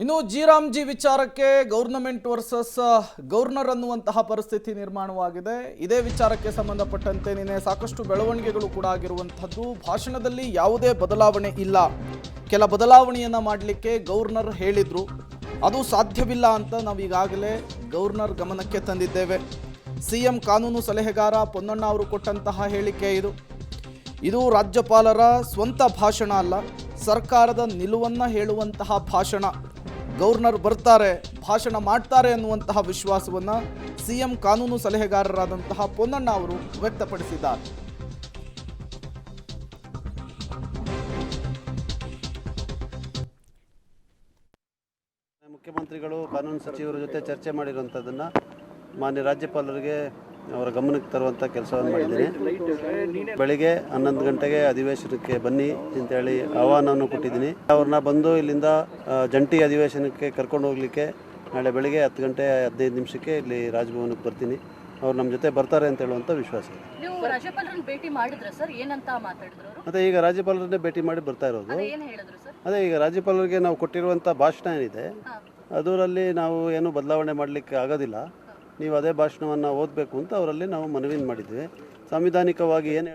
ಇನ್ನು ಜಿ ವಿಚಾರಕ್ಕೆ government versus governor ಅನ್ನುವಂತಹ ಪರಿಸ್ಥಿತಿ ನಿರ್ಮಾಣವಾಗಿದೆ. ಇದೇ ವಿಚಾರಕ್ಕೆ ಸಂಬಂಧಪಟ್ಟಂತೆ ನಿನ್ನೆ ಸಾಕಷ್ಟು ಬೆಳವಣಿಗೆಗಳು ಕೂಡ ಆಗಿರುವಂತದ್ದು. ಭಾಷಣದಲ್ಲಿ ಯಾವುದೇ ಬದಲಾವಣೆ ಇಲ್ಲ, ಕೆಲ ಬದಲಾವಣೆಯನ್ನ ಮಾಡಲಿಕ್ಕೆ ಗವರ್ನರ್ ಹೇಳಿದ್ರು, ಅದು ಸಾಧ್ಯವಿಲ್ಲ ಅಂತ ನಾವು ಈಗಾಗಲೇ ಗವರ್ನರ್ ಗಮನಕ್ಕೆ ತಂದಿದ್ದೇವೆ. ಸಿಎಂ ಕಾನೂನು ಸಲಹೆಗಾರ ಪೊನ್ನಣ್ಣ ಅವರು ಕೊಟ್ಟಂತಹ ಹೇಳಿಕೆ ಇದು ರಾಜ್ಯಪಾಲರ ಸ್ವಂತ ಭಾಷಣ ಅಲ್ಲ, ಸರ್ಕಾರದ ನಿಲುವನ್ನು ಹೇಳುವಂತಹ ಭಾಷಣ. ಗವರ್ನರ್ ಬರ್ತಾರೆ, ಭಾಷಣ ಮಾಡ್ತಾರೆ ಅನ್ನುವಂತಹ ವಿಶ್ವಾಸವನ್ನು ಸಿಎಂ ಕಾನೂನು ಸಲಹೆಗಾರರಾದಂತಹ ಪೊನ್ನಣ್ಣ ಅವರು ವ್ಯಕ್ತಪಡಿಸಿದ್ದಾರೆ. ಮುಖ್ಯಮಂತ್ರಿಗಳು ಕಾನೂನು ಸಚಿವರ ಜೊತೆ ಚರ್ಚೆ ಮಾಡಿರುವಂಥದ್ದನ್ನು ಮಾನ್ಯ ರಾಜ್ಯಪಾಲರಿಗೆ ಅವರ ಗಮನಕ್ಕೆ ತರುವಂಥ ಕೆಲಸವನ್ನು ಮಾಡಿದ್ದೀನಿ. ಬೆಳಿಗ್ಗೆ 11 ಗಂಟೆಗೆ ಅಧಿವೇಶನಕ್ಕೆ ಬನ್ನಿ ಅಂತೇಳಿ ಆಹ್ವಾನವನ್ನು ಕೊಟ್ಟಿದ್ದೀನಿ. ಅವ್ರನ್ನ ಬಂದು ಇಲ್ಲಿಂದ ಜಂಟಿ ಅಧಿವೇಶನಕ್ಕೆ ಕರ್ಕೊಂಡು ಹೋಗಲಿಕ್ಕೆ ನಾಳೆ ಬೆಳಿಗ್ಗೆ 10 ಗಂಟೆ 15 ನಿಮಿಷಕ್ಕೆ ಇಲ್ಲಿ ರಾಜಭವನಕ್ಕೆ ಬರ್ತೀನಿ. ಅವ್ರು ನಮ್ಮ ಜೊತೆ ಬರ್ತಾರೆ ಅಂತ ಹೇಳುವಂಥ ವಿಶ್ವಾಸ ಇದೆ. ಅದೇ ಈಗ ರಾಜ್ಯಪಾಲರನ್ನೇ ಭೇಟಿ ಮಾಡಿ ಬರ್ತಾ ಇರೋದು. ಅದೇ ಈಗ ರಾಜ್ಯಪಾಲರಿಗೆ ನಾವು ಕೊಟ್ಟಿರುವಂಥ ಭಾಷಣ ಏನಿದೆ ಅದರಲ್ಲಿ ನಾವು ಏನು ಬದಲಾವಣೆ ಮಾಡಲಿಕ್ಕೆ ಆಗೋದಿಲ್ಲ, ನೀವು ಅದೇ ಭಾಷಣವನ್ನು ಓದಬೇಕು ಅಂತ ಅವರಲ್ಲಿ ನಾವು ಮನವಿ ಮಾಡಿದ್ವಿ. ಸಾಂವಿಧಾನಿಕವಾಗಿ ಏನು